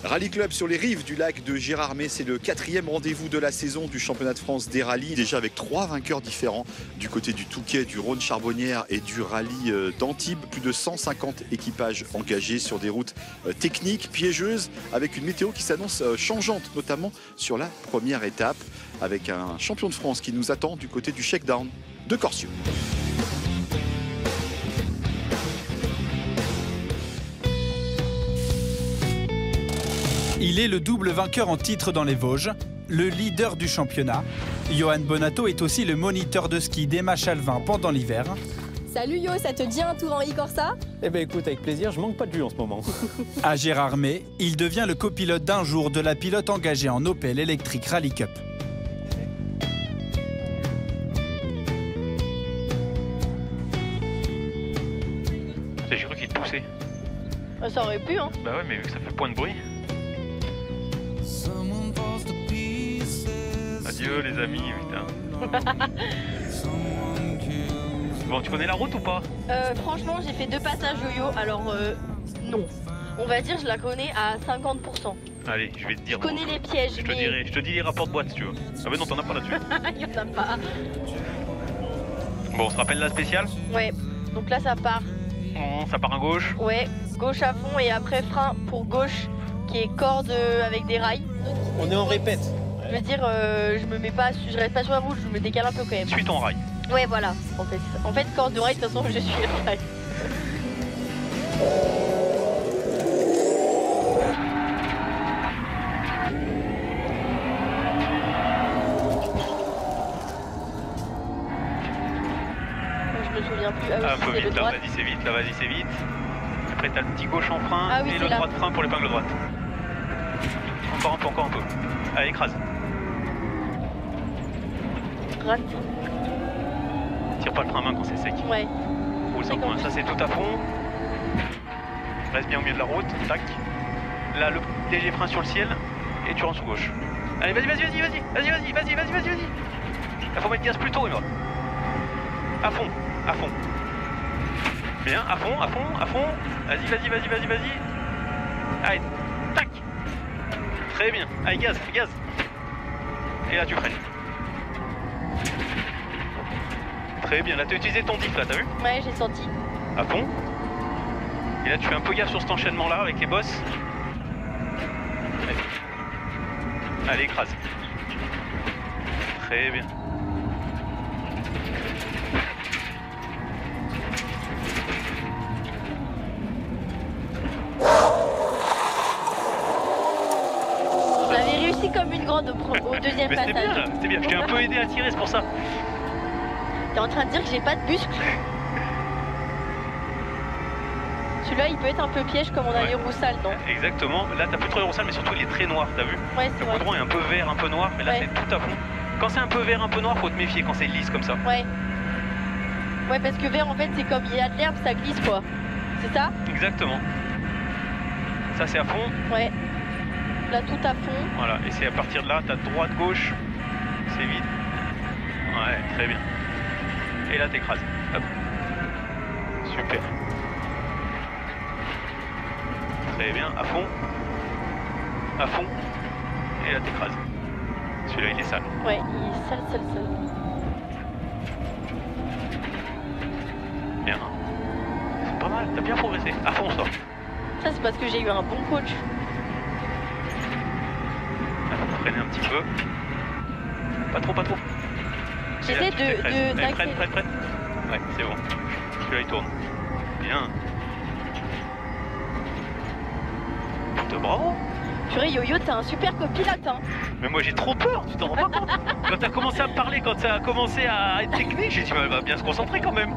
Rallye Club sur les rives du lac de Gérardmer, c'est le 4e rendez-vous de la saison du championnat de France des rallyes, déjà avec 3 vainqueurs différents du côté du Touquet, du Rhône Charbonnière et du rallye d'Antibes. Plus de 150 équipages engagés sur des routes techniques, piégeuses, avec une météo qui s'annonce changeante, notamment sur la première étape, avec un champion de France qui nous attend du côté du Shakedown de Corsieux. Il est le double vainqueur en titre dans les Vosges, le leader du championnat. Johan Bonato est aussi le moniteur de ski d'Emma Chalvin pendant l'hiver. Salut Yo, ça te dit un tour en e-Corsa? Eh ben écoute, avec plaisir, je manque pas de vue en ce moment. À Gérardmer, il devient le copilote d'un jour de la pilote engagée en Opel Electric Rally Cup. J'ai cru qu'il te poussait. Ça aurait pu, hein. Bah ouais, mais vu que ça fait point de bruit. Adieu les amis, putain. Bon, tu connais la route ou pas? Franchement, j'ai fait 2 passages yo-yo, alors non. On va dire je la connais à 50%. Allez, je vais te dire. Je connais les pièges, je te dis les rapports de boîte si tu veux. Ah bah non, t'en as pas là-dessus. Il y en a pas. Bon, on se rappelle la spéciale? Ouais, donc là ça part. Ça part à gauche. Ouais, gauche à fond et après frein pour gauche qui est corde avec des rails. On est en répète. Je veux dire, je reste pas sur la route, je me décale un peu quand même. Suis ton rail. Ouais, voilà, en fait, corde de rail, de toute façon, je suis le rail. Je me souviens plus. Un peu vite, là, vas-y, c'est vite, là, vas-y, c'est vite. Après, t'as le petit gauche en frein et le droit de frein pour l'épingle droite. Encore un peu. Allez, écrase. Rate. Tire pas le frein à main quand c'est sec. Ouais. Roule sans point, ça c'est tout à fond. Reste bien au milieu de la route, tac. Là, le léger frein sur le ciel et tu rentres sous gauche. Allez, vas-y. Il faut mettre gaz plus tôt, Emma. À fond. Bien, à fond. Vas-y. Allez, tac. Très bien. Allez, gaz. Et là, tu freines. Très bien, là tu as utilisé ton diff là, t'as vu? Ouais, j'ai senti. À fond. Et là tu fais un peu gaffe sur cet enchaînement là avec les bosses. Allez, écrase. Très bien. J'avais réussi comme une grande au deuxième mais passage. C'était bien, je t'ai un peu aidé à tirer, c'est pour ça. T'es en train de dire que j'ai pas de muscles? Celui-là, il peut être un peu piège comme on a les roussales, non? Exactement. Là, t'as plus trop les roussales, mais surtout il est très noir, t'as vu? Ouais, c'est vrai. Le goudron est un peu vert, un peu noir, mais là c'est tout à fond. Quand c'est un peu vert, un peu noir, faut te méfier quand c'est lisse comme ça. Ouais. Ouais, parce que vert, en fait, c'est comme il y a de l'herbe, ça glisse, quoi. C'est ça? Exactement. Ça, c'est à fond. Ouais. Là, tout à fond. Voilà, et c'est à partir de là, t'as droite, gauche, c'est vide. Ouais, très bien. Et là, t'écrases. Hop. Super. Très bien, à fond. Et là, t'écrases. Celui-là, il est sale. Ouais, il est sale. Bien. C'est pas mal, t'as bien progressé. À fond, ça. Ça, c'est parce que j'ai eu un bon coach. Freiner un petit peu. Pas trop. J'essaie de... Prête. Ouais, c'est bon. Celui-là, il tourne. Bien. Putain, bravo. Purée, Yo-Yo, t'es un super copilote, hein. Mais moi, j'ai trop peur, tu t'en rends pas compte. Quand t'as commencé à me parler, quand ça a commencé à être technique, j'ai dit, bah, elle va bien se concentrer quand même.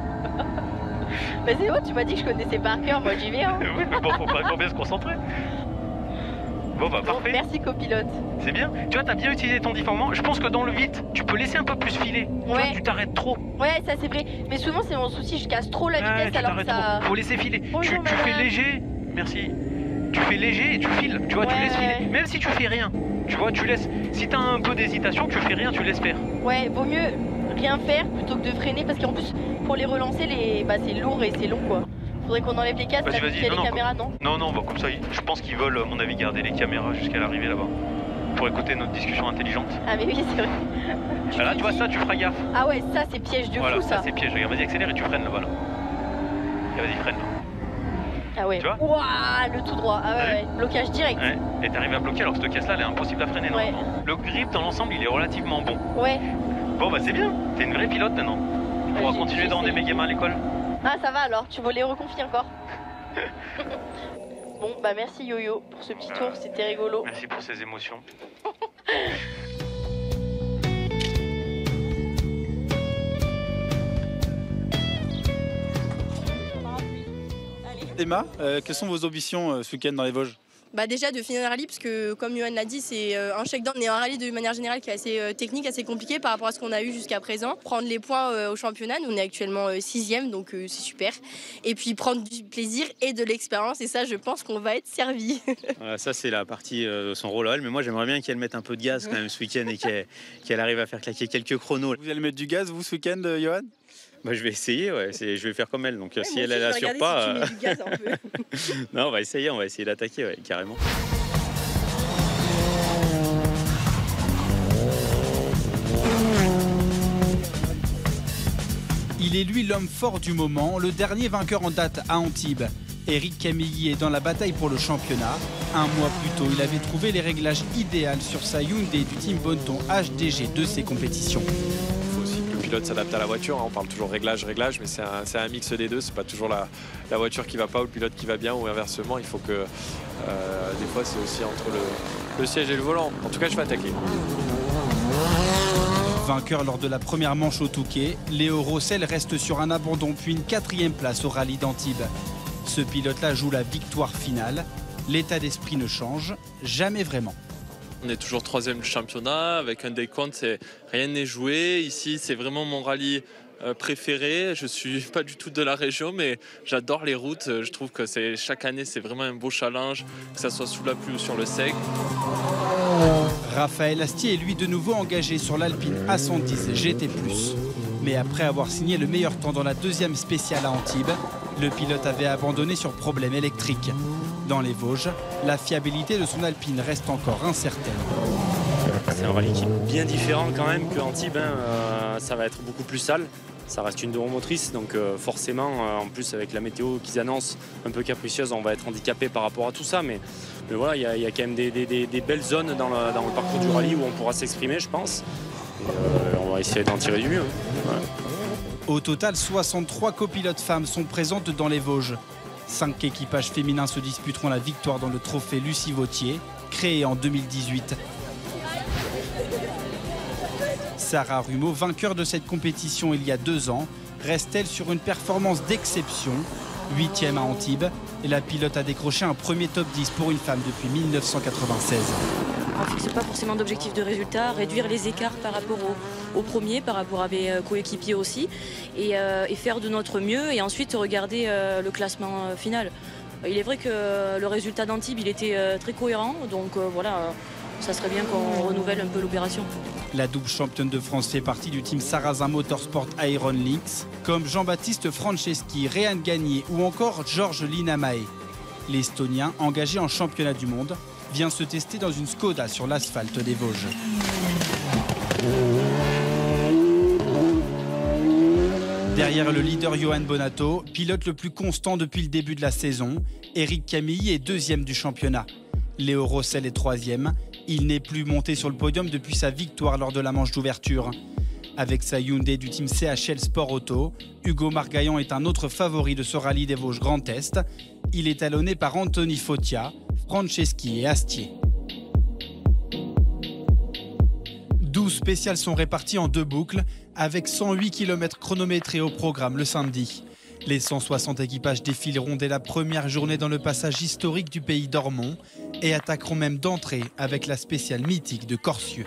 Bah c'est bon, tu m'as dit que je connaissais par cœur, moi j'y vais, hein. Oui, mais bon, faut pas bien se concentrer. Bon bah parfait. Merci copilote. C'est bien. Tu vois, t'as bien utilisé ton diffamant. Je pense que dans le vite, tu peux laisser un peu plus filer. Tu vois, tu t'arrêtes trop. Ouais, ça c'est vrai. Mais souvent c'est mon souci, je casse trop la vitesse tu alors que ça... trop. Faut laisser filer. Bonjour, tu fais madame. léger. Merci. Tu fais léger et tu files. Tu vois, tu laisses filer. Même si tu fais rien. Tu vois, tu laisses. Si t'as un peu d'hésitation, tu fais rien, tu laisses faire. Ouais, vaut mieux rien faire plutôt que de freiner parce qu'en plus pour les relancer, c'est lourd et c'est long quoi. Faudrait qu'on enlève les casques, Vas-y, les caméras, non? Non, bah comme ça, je pense qu'ils veulent, à mon avis, garder les caméras jusqu'à l'arrivée là-bas. Pour écouter notre discussion intelligente. Ah mais oui, c'est vrai. Là, tu vois ça, tu feras gaffe. Ah ouais, ça c'est piège de voilà, fou ça. C'est piège. Regarde, vas-y, accélère et tu freines là-bas. Là. Et vas-y, freine là. Ah ouais. Tu vois? Ouah, le tout droit. Ah ouais, blocage direct. Ouais. Et t'arrives à bloquer alors que cette caisse-là, elle est impossible à freiner. Ouais. Le grip dans l'ensemble, il est relativement bon. Ouais. Bon, bah c'est bien. T'es une vraie pilote maintenant. Tu pourras continuer dans des méga mains à l'école. Ah ça va alors, tu veux les reconfier encore? Bon bah merci Yo-Yo pour ce petit tour, c'était rigolo. Merci pour ces émotions. Emma, quelles sont vos ambitions ce week-end dans les Vosges? Bah déjà de finir un rallye parce que comme Johan l'a dit c'est un shakedown et un rallye de manière générale qui est assez technique, assez compliqué par rapport à ce qu'on a eu jusqu'à présent. Prendre les points au championnat, nous on est actuellement 6e donc c'est super. Et puis prendre du plaisir et de l'expérience et ça je pense qu'on va être servi. Ça c'est la partie de son rôle à elle, mais moi j'aimerais bien qu'elle mette un peu de gaz quand même ce week-end et qu'elle arrive à faire claquer quelques chronos. Vous allez mettre du gaz vous ce week-end Johan? Bah, je vais essayer, je vais faire comme elle. Donc si elle assure pas, si tu mets du gaz un peu. non, on va essayer d'attaquer carrément. Il est lui l'homme fort du moment, le dernier vainqueur en date à Antibes. Eric Camilly est dans la bataille pour le championnat. Un mois plus tôt, il avait trouvé les réglages idéaux sur sa Hyundai du team Bonton HDG de ses compétitions. Le pilote s'adapte à la voiture, on parle toujours réglage, mais c'est un mix des deux, c'est pas toujours la voiture qui va pas ou le pilote qui va bien ou inversement, il faut que des fois c'est aussi entre le siège et le volant. En tout cas je vais attaquer. Vainqueur lors de la première manche au Touquet, Léo Rossel reste sur un abandon puis une 4e place au rallye d'Antibes. Ce pilote-là joue la victoire finale, l'état d'esprit ne change jamais vraiment. On est toujours 3e du championnat, avec un décompte, rien n'est joué. Ici, c'est vraiment mon rallye préféré. Je ne suis pas du tout de la région, mais j'adore les routes. Je trouve que chaque année, c'est vraiment un beau challenge, que ça soit sous la pluie ou sur le sec. Raphaël Astier est lui de nouveau engagé sur l'Alpine A110 GT+. Mais après avoir signé le meilleur temps dans la 2e spéciale à Antibes, le pilote avait abandonné sur problème électrique. Dans les Vosges, la fiabilité de son Alpine reste encore incertaine. C'est un rallye qui est bien différent quand même qu'Antibes, ça va être beaucoup plus sale. Ça reste une duromotrice, donc forcément, en plus avec la météo qu'ils annoncent un peu capricieuse, on va être handicapé par rapport à tout ça. Mais voilà, il y a quand même des belles zones dans le parcours du rallye où on pourra s'exprimer, je pense. Et, on va essayer d'en tirer du mieux. Ouais. Au total, 63 copilotes femmes sont présentes dans les Vosges. 5 équipages féminins se disputeront la victoire dans le trophée Lucie Vautier, créé en 2018. Sarah Rumeau, vainqueur de cette compétition il y a 2 ans, reste-t-elle sur une performance d'exception, 8e à Antibes, et la pilote a décroché un premier top 10 pour une femme depuis 1996. On ne fixe pas forcément d'objectif de résultat, réduire les écarts par rapport au premier, par rapport à mes coéquipiers aussi, et faire de notre mieux, et ensuite regarder le classement final. Il est vrai que le résultat d'Antibes, il était très cohérent, donc voilà, ça serait bien qu'on renouvelle un peu l'opération. La double championne de France fait partie du team Sarrazin Motorsport Iron Lynx, comme Jean-Baptiste Franceschi, Réan Gagné ou encore Georges Linamae. L'Estonien, engagé en championnat du monde, vient se tester dans une Skoda sur l'asphalte des Vosges. Derrière le leader Johan Bonato, pilote le plus constant depuis le début de la saison, Eric Camilly est 2e du championnat. Léo Rossel est 3e. Il n'est plus monté sur le podium depuis sa victoire lors de la manche d'ouverture. Avec sa Hyundai du team CHL Sport Auto, Hugo Margaillan est un autre favori de ce rallye des Vosges Grand Est. Il est talonné par Anthony Fotia, Franceschi et Astier. 12 spéciales sont réparties en 2 boucles, avec 108 km chronométrés au programme le samedi. Les 160 équipages défileront dès la première journée dans le passage historique du pays d'Ormont et attaqueront même d'entrée avec la spéciale mythique de Corcieux.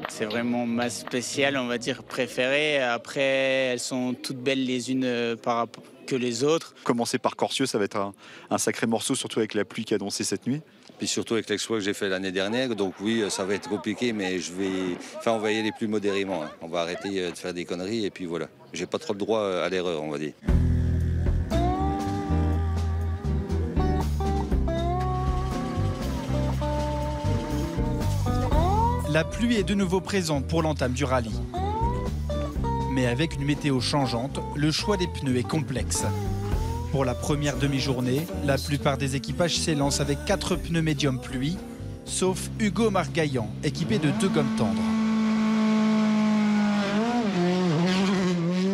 C'est vraiment ma spéciale, on va dire, préférée. Après, elles sont toutes belles les unes par rapport que les autres. Commencer par Corcieux, ça va être un sacré morceau, surtout avec la pluie qui a annoncé cette nuit. Puis surtout avec l'exploit que j'ai fait l'année dernière, donc oui, ça va être compliqué, mais on va y aller plus modérément. On va arrêter de faire des conneries et puis voilà. J'ai pas trop le droit à l'erreur, on va dire. La pluie est de nouveau présente pour l'entame du rallye. Mais avec une météo changeante, le choix des pneus est complexe. Pour la première demi-journée, la plupart des équipages s'élancent avec 4 pneus médium pluie, sauf Hugo Margaillan, équipé de 2 gommes tendres.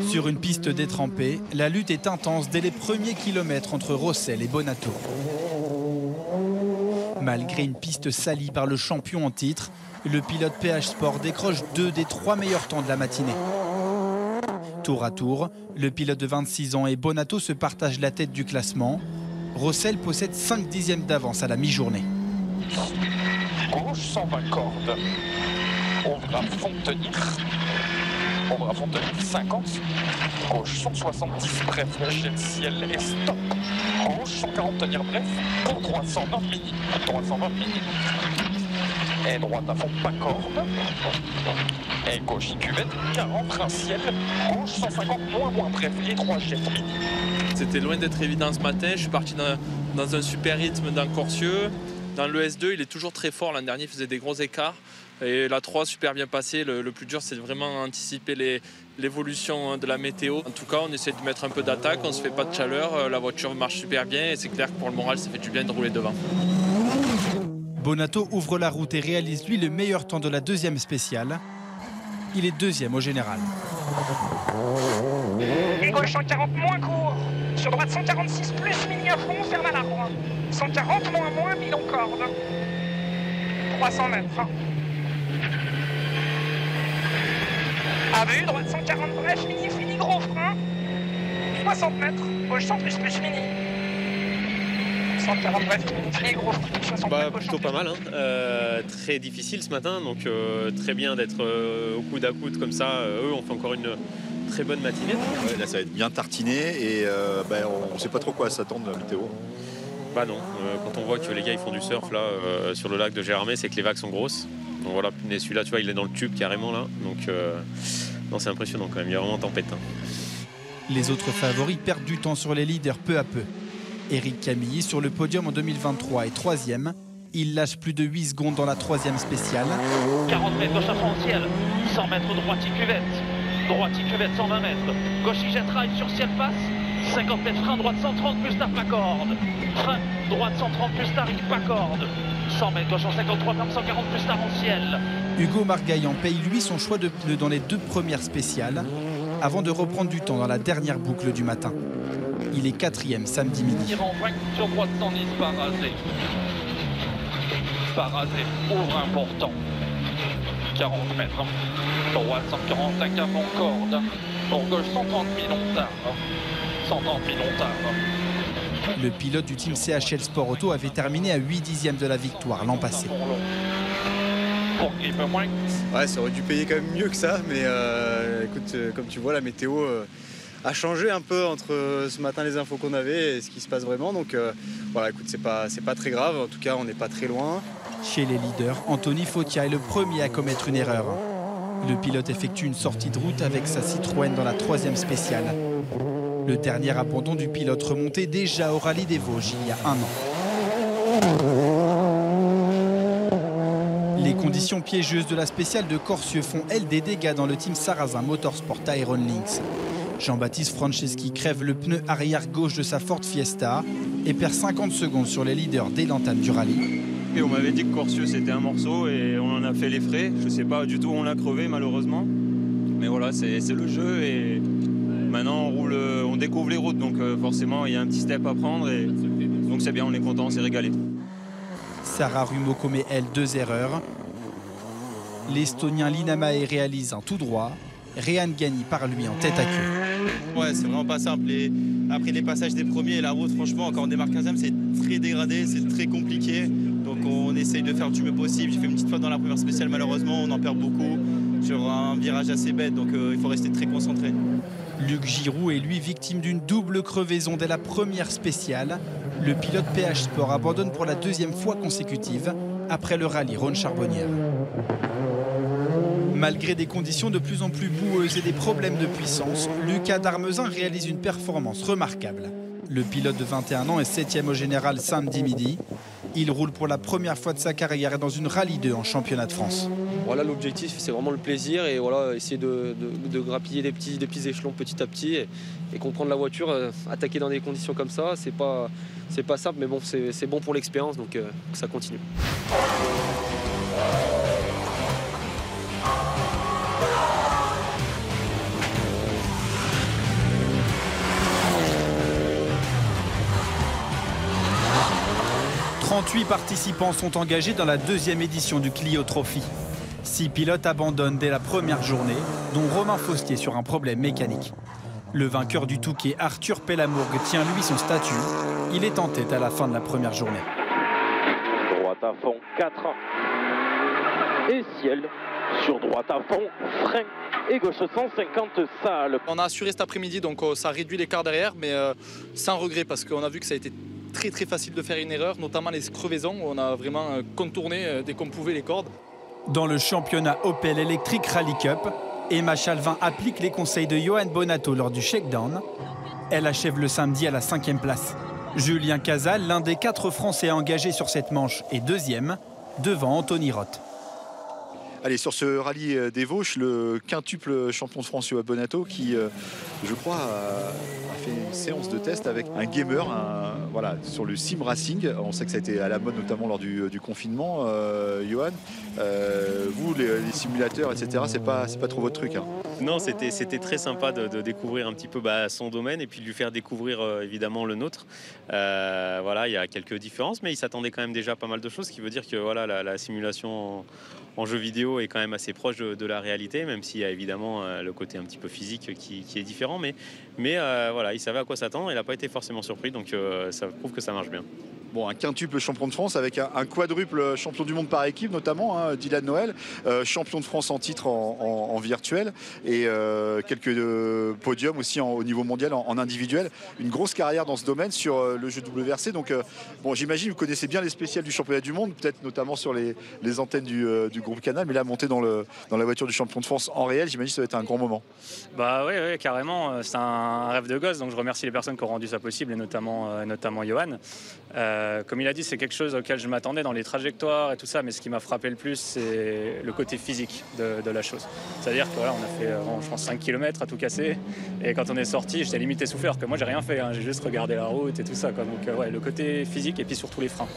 Sur une piste détrempée, la lutte est intense dès les premiers kilomètres entre Rossel et Bonato. Malgré une piste salie par le champion en titre, le pilote PH Sport décroche 2 des 3 meilleurs temps de la matinée. Tour à tour, le pilote de 26 ans et Bonato se partagent la tête du classement. Rossel possède 5 dixièmes d'avance à la mi-journée. Gauche 120 cordes. On va fond tenir. On va fond tenir 50. Gauche 170, bref, lâcher le ciel et stop. Gauche 140 tenir bref. Pour 320 mini. 320 mini. Et droite à fond, pas corde. Et gauche, cuvette, 40, un ciel. Gauche, 150, moins, bref, et 3 jets. C'était loin d'être évident ce matin. Je suis parti dans un super rythme dans Corcieux. Dans le S2, il est toujours très fort. L'an dernier, il faisait des gros écarts. Et la 3, super bien passé. Le plus dur, c'est vraiment anticiper l'évolution de la météo. En tout cas, on essaie de mettre un peu d'attaque. On ne se fait pas de chaleur. La voiture marche super bien. Et c'est clair que pour le moral, ça fait du bien de rouler devant. Bonato ouvre la route et réalise lui le meilleur temps de la deuxième spéciale. Il est deuxième au général. Et gauche 140 moins court. Sur droite 146 plus mini à fond, ferme à l'arbre. 140 moins, bidon corde. 300 mètres. À vue, droite 140 bref, mini fini, gros frein. 60 mètres, gauche 100 plus mini. 140 bref, mini, gros frein. 60 mètres, plutôt pas mal, hein. Très difficile ce matin, donc très bien d'être au coude à coude comme ça. Eux ont fait encore une très bonne matinée. Ouais, là ça va être bien tartiné et on ne sait pas trop quoi s'attendre de la météo. Bah non, quand on voit que les gars ils font du surf là sur le lac de Gérardmer, c'est que les vagues sont grosses. Donc voilà, celui-là tu vois il est dans le tube carrément là, donc non, c'est impressionnant quand même, il y a vraiment tempête. Hein. Les autres favoris perdent du temps sur les leaders peu à peu. Éric Camilly sur le podium en 2023 est 3e. Il lâche plus de 8 secondes dans la 3e spéciale. 40 mètres gauche à fond ciel, 100 mètres droite cuvette. Droite cuvette 120 mètres. Gauche jette rail sur ciel passe. 50 mètres frein droite 130 plus tard pas corde. Frein droite 130 plus tard pas corde. 100 mètres gauche en 53 ferme 140 plus tard en ciel. Hugo Margaillan paye lui son choix de pneus dans les 2 premières spéciales avant de reprendre du temps dans la dernière boucle du matin. Il est 4e samedi midi. Sur droite 110 parasé. Parasé, ouvre important. 40 mètres. Droite 145 avant corde. Pour gauche 130 millions tard. 130 millions tard. Le pilote du team CHL Sport Auto avait terminé à 8 dixièmes de la victoire l'an passé. Ouais, ça aurait dû payer quand même mieux que ça, mais écoute, comme tu vois, la météo a changé un peu entre ce matin les infos qu'on avait et ce qui se passe vraiment. Donc voilà, écoute, c'est pas très grave. En tout cas, on n'est pas très loin. Chez les leaders, Anthony Fautia est le premier à commettre une erreur. Le pilote effectue une sortie de route avec sa Citroën dans la 3e spéciale. Le dernier abandon du pilote remontait déjà au rallye des Vosges il y a 1 an. Les conditions piégeuses de la spéciale de Corcieux font, elles, des dégâts dans le team sarrasin Motorsport Iron Lynx. Jean-Baptiste Franceschi crève le pneu arrière gauche de sa Ford Fiesta et perd 50 secondes sur les leaders dès l'entame du rallye. Et on m'avait dit que Corcieux c'était un morceau et on en a fait les frais. Je sais pas du tout où on l'a crevé malheureusement. Mais voilà, c'est le jeu et maintenant on découvre les routes, donc forcément il y a un petit step à prendre et donc c'est bien, on est content, on s'est régalé. Sarah Rumo commet elle 2 erreurs. L'Estonien Linamae réalise un tout droit. Rehan Gani part lui en tête à queue. Ouais, c'est vraiment pas simple. Après les passages des premiers et la route, franchement, quand on démarre 15e, c'est très dégradé, c'est très compliqué. Donc on essaye de faire du mieux possible. J'ai fait une petite faute dans la première spéciale, malheureusement, on en perd beaucoup sur un virage assez bête, donc il faut rester très concentré. Luc Giroud est lui victime d'une double crevaison dès la première spéciale. Le pilote PH Sport abandonne pour la deuxième fois consécutive après le rallye Rhône-Charbonnière. Malgré des conditions de plus en plus boueuses et des problèmes de puissance, Lucas Darmezin réalise une performance remarquable. Le pilote de 21 ans est 7e au général samedi midi. Il roule pour la première fois de sa carrière dans une Rallye 2 en championnat de France. Voilà, l'objectif, c'est vraiment le plaisir et voilà, essayer de grappiller des petits échelons petit à petit et comprendre la voiture. Attaquer dans des conditions comme ça, c'est pas simple, mais bon, c'est bon pour l'expérience, donc ça continue. « 38 participants sont engagés dans la deuxième édition du Clio Trophy. 6 pilotes abandonnent dès la première journée, dont Romain Faustier sur un problème mécanique. Le vainqueur du Touquet, Arthur Pellamourgue, tient lui son statut. Il est en tête à la fin de la première journée. Droite à fond, 4. Et ciel. Sur droite à fond, frein. Et gauche 150 salles. On a assuré cet après-midi, donc ça réduit l'écart derrière, mais sans regret, parce qu'on a vu que ça a été très facile de faire une erreur, notamment les crevaisons où on a vraiment contourné dès qu'on pouvait les cordes. Dans le championnat Opel Electric Rally Cup, Emma Chalvin applique les conseils de Johan Bonato lors du shakedown. Elle achève le samedi à la 5e place. Julien Cazal, l'un des 4 Français engagés sur cette manche, est 2e, devant Anthony Roth. Allez, sur ce rallye des Vosges, le quintuple champion de France Johan Bonato qui, je crois, a fait une séance de test avec un gamer voilà, sur le sim racing. On sait que ça a été à la mode notamment lors du confinement. Johan, vous, les simulateurs, etc., c'est pas trop votre truc, hein. Non, c'était très sympa de découvrir un petit peu son domaine et puis de lui faire découvrir évidemment le nôtre. Voilà, il y a quelques différences, mais il s'attendait quand même déjà à pas mal de choses, ce qui veut dire que voilà, la simulation en jeu vidéo est quand même assez proche de la réalité, même s'il y a évidemment le côté un petit peu physique qui est différent. Mais voilà, il savait à quoi s'attendre, il n'a pas été forcément surpris, donc ça prouve que ça marche bien. Bon, un quintuple champion de France avec un quadruple champion du monde par équipe, notamment Dylan Noël, champion de France en titre en virtuel et quelques podiums aussi au niveau mondial en individuel. Une grosse carrière dans ce domaine sur le jeu WRC. Donc, bon, j'imagine que vous connaissez bien les spéciales du championnat du monde, peut-être notamment sur les antennes du groupe Canal, mais là, monter dans la voiture du champion de France en réel, j'imagine que ça va être un grand moment. Bah oui, carrément. C'est un rêve de gosse, donc je remercie les personnes qui ont rendu ça possible, et notamment Johan. Comme il a dit, c'est quelque chose auquel je m'attendais dans les trajectoires et tout ça, mais ce qui m'a frappé le plus, c'est le côté physique de la chose. C'est-à-dire que voilà, on a fait, je pense, 5 km à tout casser, et quand on est sorti, j'étais limite essoufflé, alors que moi j'ai rien fait, hein, j'ai juste regardé la route et tout ça, quoi. Donc ouais, le côté physique et puis surtout les freins.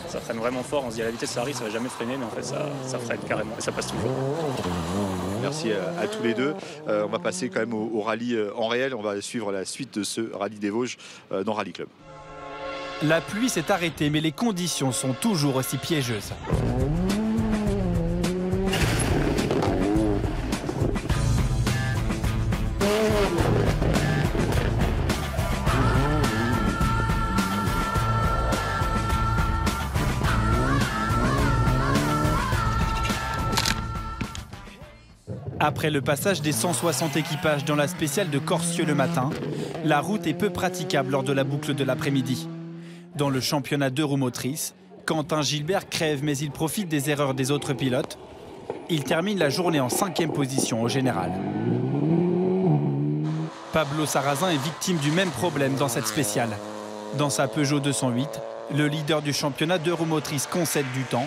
Ça freine vraiment fort, on se dit à la vitesse ça arrive, ça va jamais freiner, mais en fait ça freine carrément et ça passe toujours. Merci à tous les deux. On va passer quand même au rallye en réel, on va suivre la suite de ce rallye des Vosges dans Rallye Club. La pluie s'est arrêtée, mais les conditions sont toujours aussi piégeuses. Après le passage des 160 équipages dans la spéciale de Corsieux le matin, la route est peu praticable lors de la boucle de l'après-midi. Dans le championnat 2 roues motrices, Quentin Gilbert crève, mais il profite des erreurs des autres pilotes. Il termine la journée en 5e position au général. Pablo Sarrazin est victime du même problème dans cette spéciale. Dans sa Peugeot 208, le leader du championnat 2 roues motrices concède du temps.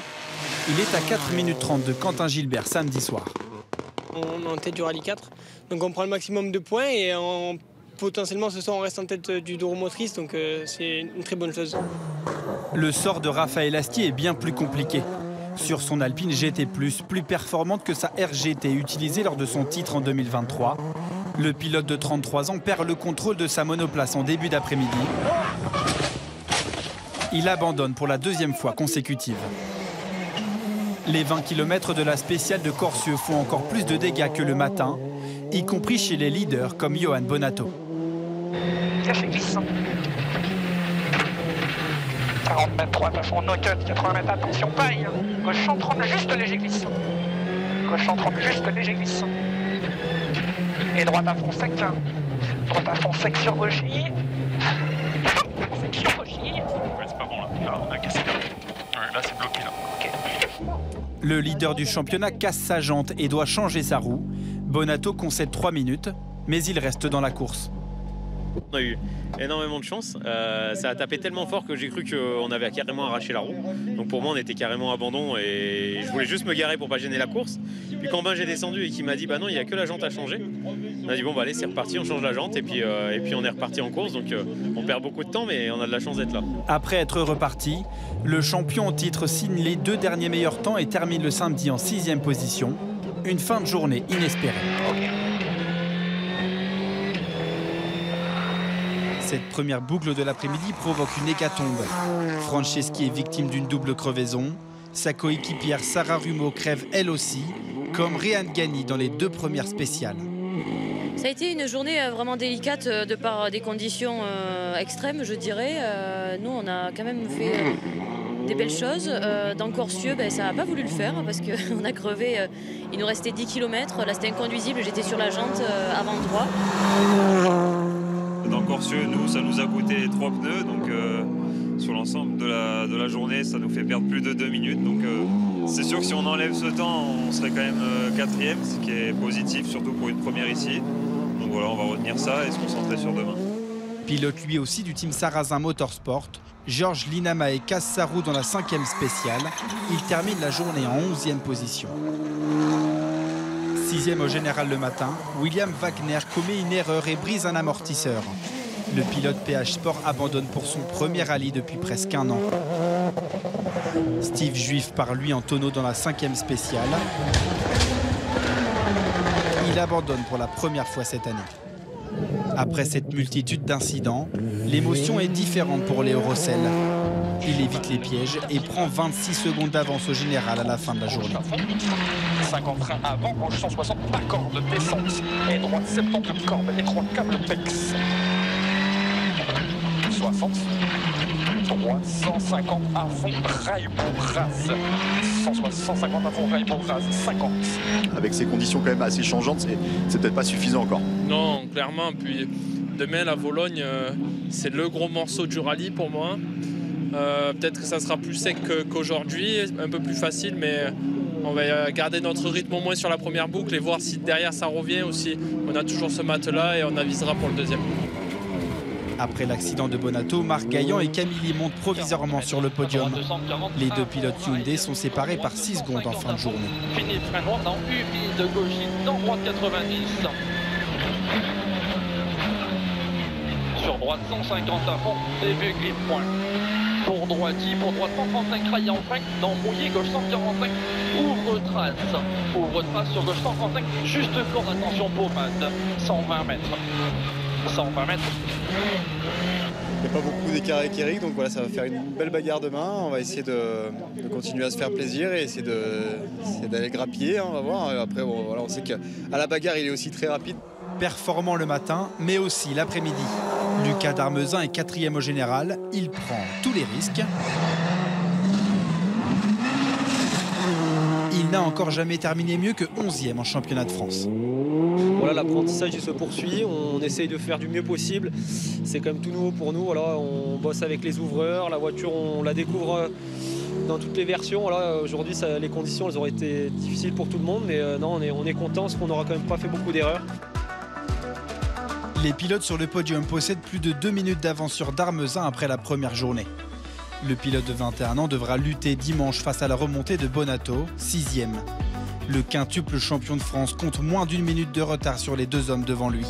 Il est à 4 minutes 30 de Quentin Gilbert samedi soir. On est en tête du rallye 4, donc on prend le maximum de points et potentiellement ce soir on reste en tête du 2 roues motrices, donc c'est une très bonne chose. Le sort de Raphaël Astier est bien plus compliqué. Sur son Alpine GT+, plus performante que sa RGT utilisée lors de son titre en 2023, le pilote de 33 ans perd le contrôle de sa monoplace en début d'après-midi. Il abandonne pour la 2e fois consécutive. Les 20 km de la spéciale de Corsieux font encore plus de dégâts que le matin y compris chez les leaders comme Johan Bonato. Cachet glissant. 40 mètres, droite à fond, no cut, 80 mètres, attention, paille. Gauche centre, juste léger glissant. Gauche centre, juste léger glissant. Et droite à fond sec. Droite à fond sec sur Rogy. Sec sur Rogy. Ouais, c'est pas bon là. Là, on a cassé là. Ouais, là, c'est bloqué là. Ok. Le leader du championnat casse sa jante et doit changer sa roue. Bonato concède 3 minutes, mais il reste dans la course. On a eu énormément de chance. Ça a tapé tellement fort que j'ai cru qu'on avait carrément arraché la roue. Donc pour moi, on était carrément à abandon et je voulais juste me garer pour pas gêner la course. Puis quand j'ai descendu et qu'il m'a dit bah non, il n'y a que la jante à changer. On a dit bon bah allez, c'est reparti, on change la jante et puis on est reparti en course. Donc on perd beaucoup de temps, mais on a de la chance d'être là. Après être reparti, le champion en titre signe les 2 derniers meilleurs temps et termine le samedi en 6e position. Une fin de journée inespérée. Cette première boucle de l'après-midi provoque une hécatombe. Franceschi est victime d'une double crevaison. Sa coéquipière Sarah Rumeau crève elle aussi, comme Réan Gani dans les 2 premières spéciales. Ça a été une journée vraiment délicate de par des conditions extrêmes, je dirais. Nous, on a quand même fait des belles choses. Dans Corsieux, ça n'a pas voulu le faire parce qu'on a crevé. Il nous restait 10 km. Là, c'était inconduisible. J'étais sur la jante avant droit. Dans Corsieux, nous, ça nous a coûté 3 pneus. Donc, sur l'ensemble de la journée, ça nous fait perdre plus de 2 minutes. Donc, c'est sûr que si on enlève ce temps, on serait quand même 4e, ce qui est positif, surtout pour une première ici. Donc voilà, on va retenir ça et se concentrer sur demain. Pilote lui aussi du team Sarrazin Motorsport, Georges Linamae casse sa roue dans la 5e spéciale. Il termine la journée en 11e position. 6e au général le matin, William Wagner commet une erreur et brise un amortisseur. Le pilote PH Sport abandonne pour son premier rallye depuis presque 1 an. Steve Juif part lui en tonneau dans la 5e spéciale. Il abandonne pour la première fois cette année. Après cette multitude d'incidents, l'émotion est différente pour Léo Rossel. Il évite les pièges et prend 26 secondes d'avance au général à la fin de la journée. 50 freins avant, gauche 160, pas corde, descente. Et droite 70, corde, et 3 câbles PEX. 60. Droite 150 à fond, rail pour rase. 150 à fond, rail pour rase. 50. Avec ces conditions quand même assez changeantes, c'est peut-être pas suffisant encore. Non, clairement. Puis demain, la Vologne, c'est le gros morceau du rallye pour moi. Peut-être que ça sera plus sec qu'aujourd'hui, un peu plus facile, mais on va garder notre rythme au moins sur la première boucle et voir si derrière ça revient aussi. On a toujours ce mat-là et on avisera pour le 2e. Après l'accident de Bonato, Marc Gaillan et Camille montent provisoirement sur le podium. Les 2 pilotes Hyundai sont séparés par 6 secondes en fin de journée. Fini frein droit dans humide, gauche dans droite 90. Sur droite 150 à fond, début grip point. Pour droite 135, rail en frein, dans mouillé, gauche 145, ouvre trace sur gauche 135, juste corde, attention pommade, 120 mètres. 120 mètres. Il n'y a pas beaucoup d'écart avec Eric, donc voilà, ça va faire une belle bagarre demain. On va essayer de continuer à se faire plaisir et essayer d'aller grappiller, on va voir. Après, bon, voilà, on sait qu'à la bagarre, il est aussi très rapide. Performant le matin, mais aussi l'après-midi. Lucas Darmezin est 4e au général. Il prend tous les risques. Il n'a encore jamais terminé mieux que 11e en championnat de France. Voilà, l'apprentissage il se poursuit, on essaye de faire du mieux possible. C'est quand même tout nouveau pour nous. Voilà, on bosse avec les ouvreurs, la voiture on la découvre dans toutes les versions. Voilà, aujourd'hui les conditions elles auraient été difficiles pour tout le monde, mais non, on est content parce qu'on n'aura quand même pas fait beaucoup d'erreurs. Les pilotes sur le podium possèdent plus de 2 minutes d'avance sur Darmezin après la première journée. Le pilote de 21 ans devra lutter dimanche face à la remontée de Bonato, 6e. Le quintuple champion de France compte moins d'1 minute de retard sur les 2 hommes devant lui.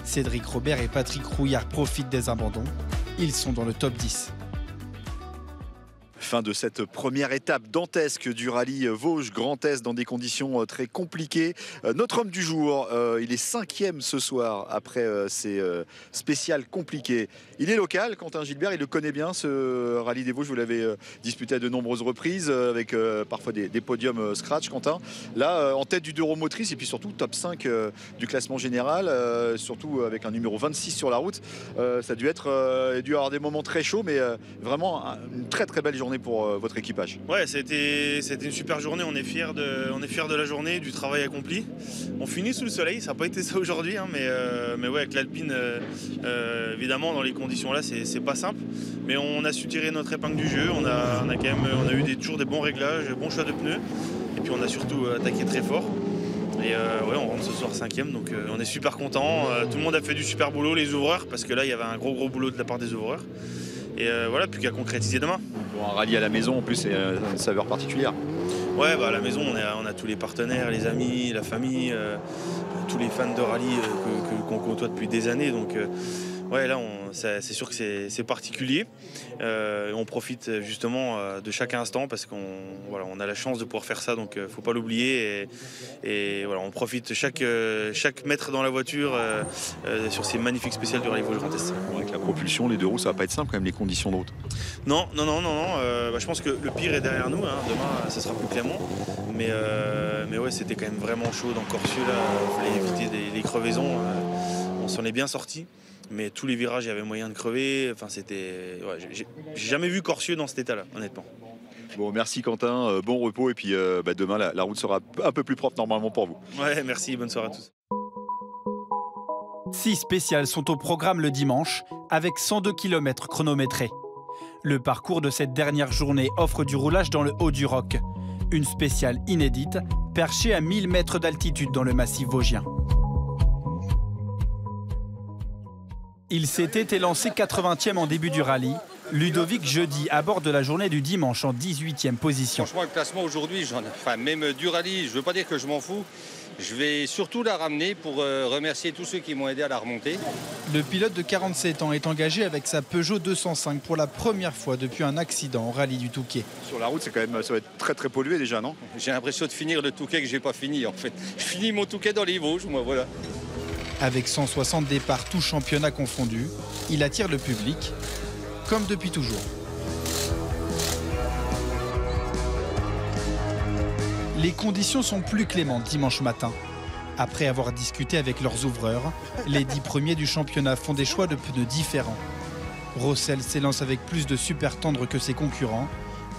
Cédric Robert et Patrick Rouillard profitent des abandons. Ils sont dans le top 10. Fin de cette première étape dantesque du rallye Vosges-Grand Est dans des conditions très compliquées. Notre homme du jour, il est 5e ce soir après ces spéciales compliquées. Il est local, Quentin Gilbert, il le connaît bien ce rallye des Vosges. Vous l'avez disputé à de nombreuses reprises avec parfois des podiums scratch, Quentin. Là, en tête du deux roues motrices et puis surtout top 5 du classement général, surtout avec un numéro 26 sur la route. Ça a dû avoir des moments très chauds, mais vraiment une très très belle journée pour votre équipage. Ouais, c'était une super journée. On est fiers de la journée, du travail accompli. On finit sous le soleil, ça n'a pas été ça aujourd'hui, hein, mais ouais, avec l'Alpine, évidemment, dans les conditions là, c'est pas simple. Mais on a su tirer notre épingle du jeu. On a eu toujours des bons réglages, bons choix de pneus, et puis on a surtout attaqué très fort. Et ouais, on rentre ce soir 5e, donc on est super content. Tout le monde a fait du super boulot, les ouvreurs, parce que là il y avait un gros boulot de la part des ouvreurs. Et voilà, plus qu'à concrétiser demain. Bon, un rallye à la maison en plus, c'est une saveur particulière. Ouais, bah à la maison on a tous les partenaires, les amis, la famille, tous les fans de rallye qu'on côtoie depuis des années. Donc ouais, là c'est sûr que c'est particulier. On profite justement de chaque instant parce qu'on a la chance de pouvoir faire ça, donc faut pas l'oublier. Et voilà, on profite chaque mètre dans la voiture sur ces magnifiques spéciales du rallye Vosges-Grand Est. Avec la propulsion, les deux roues, ça va pas être simple quand même, les conditions de route. Non. Je pense que le pire est derrière nous. Hein. Demain, ça sera plus clément. Mais ouais, c'était quand même vraiment chaud dans Corsieux. Là, il fallait éviter les crevaisons. On s'en est bien sorti. Mais tous les virages, il y avait moyen de crever. Enfin, c'était. Ouais, j'ai jamais vu Corsieux dans cet état-là, honnêtement. Bon, merci Quentin, bon repos et puis demain la route sera un peu plus propre normalement pour vous. Ouais, merci, bonne soirée à tous. 6 spéciales sont au programme le dimanche avec 102 km chronométrés. Le parcours de cette dernière journée offre du roulage dans le haut du Roc. Une spéciale inédite, perchée à 1000 mètres d'altitude dans le massif vosgien. Il s'était élancé 80e en début du rallye. Ludovic Jeudi aborde la journée du dimanche en 18e position. Franchement, le classement aujourd'hui, même du rallye, je ne veux pas dire que je m'en fous. Je vais surtout la ramener pour remercier tous ceux qui m'ont aidé à la remonter. Le pilote de 47 ans est engagé avec sa Peugeot 205 pour la première fois depuis un accident au rallye du Touquet. Sur la route, ça va être très très pollué déjà, non? J'ai l'impression de finir le Touquet que je n'ai pas fini en fait. Je finis mon Touquet dans les Vosges, moi voilà. Avec 160 départs, tous championnats confondus, il attire le public, comme depuis toujours. Les conditions sont plus clémentes dimanche matin. Après avoir discuté avec leurs ouvreurs, les 10 premiers du championnat font des choix de pneus différents. Rossel s'élance avec plus de super tendre que ses concurrents.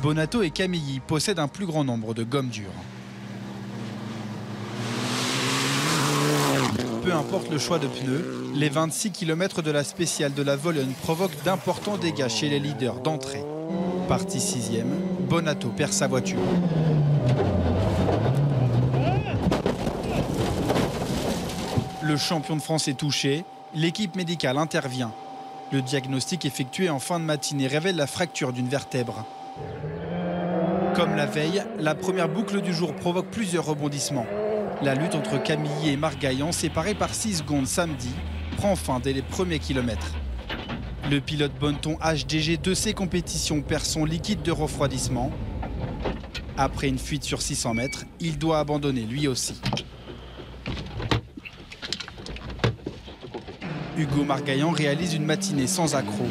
Bonato et Camilly possèdent un plus grand nombre de gommes dures. Peu importe le choix de pneus, les 26 km de la spéciale de la Vologne provoquent d'importants dégâts chez les leaders d'entrée. Parti 6e, Bonato perd sa voiture. Le champion de France est touché, l'équipe médicale intervient. Le diagnostic effectué en fin de matinée révèle la fracture d'une vertèbre. Comme la veille, la première boucle du jour provoque plusieurs rebondissements. La lutte entre Camilly et Margaillan, séparée par 6 secondes samedi, prend fin dès les premiers kilomètres. Le pilote Bonneton HDG de ses compétitions perd son liquide de refroidissement. Après une fuite sur 600 mètres, il doit abandonner lui aussi. Hugo Margaillan réalise une matinée sans accroc.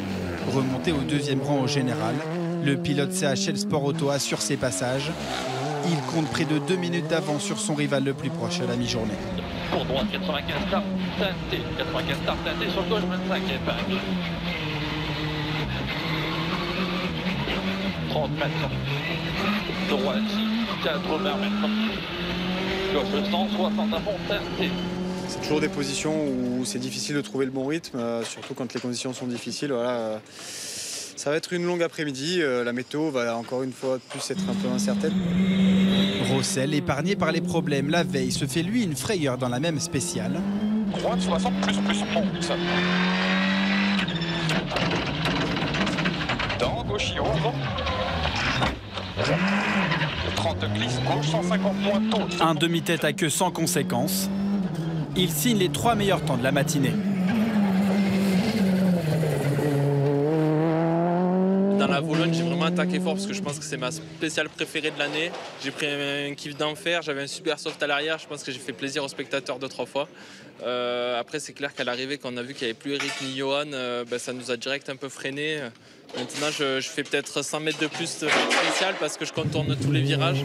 Remonté au 2e rang au général, le pilote CHL Sport Auto assure ses passages. Il compte près de 2 minutes d'avance sur son rival le plus proche à la mi-journée. Pour droite, 95 start teinté. 95 start teinté sur gauche, 25 épingle. 30 mètres. Droite, 80 mètres. Gauche 160 à fond, teinté. C'est toujours des positions où c'est difficile de trouver le bon rythme, surtout quand les conditions sont difficiles. Voilà. Ça va être une longue après-midi. La météo va encore une fois de plus être un peu incertaine. Rossel, épargné par les problèmes la veille, se fait lui une frayeur dans la même spéciale. Droite 60 plus ponte. Dans gauche, il ouvre. 30 glisse, gauche 150 moins tôt. Un demi-tête à queue sans conséquence. Il signe les 3 meilleurs temps de la matinée. Dans la Vologne, j'ai vraiment attaqué fort parce que je pense que c'est ma spéciale préférée de l'année. J'ai pris un kiff d'enfer, j'avais un super soft à l'arrière, je pense que j'ai fait plaisir aux spectateurs 2-3 fois. Après, c'est clair qu'à l'arrivée, quand on a vu qu'il n'y avait plus Eric ni Johan, ça nous a direct un peu freiné. Maintenant, je fais peut-être 100 mètres de plus spécial parce que je contourne tous les virages.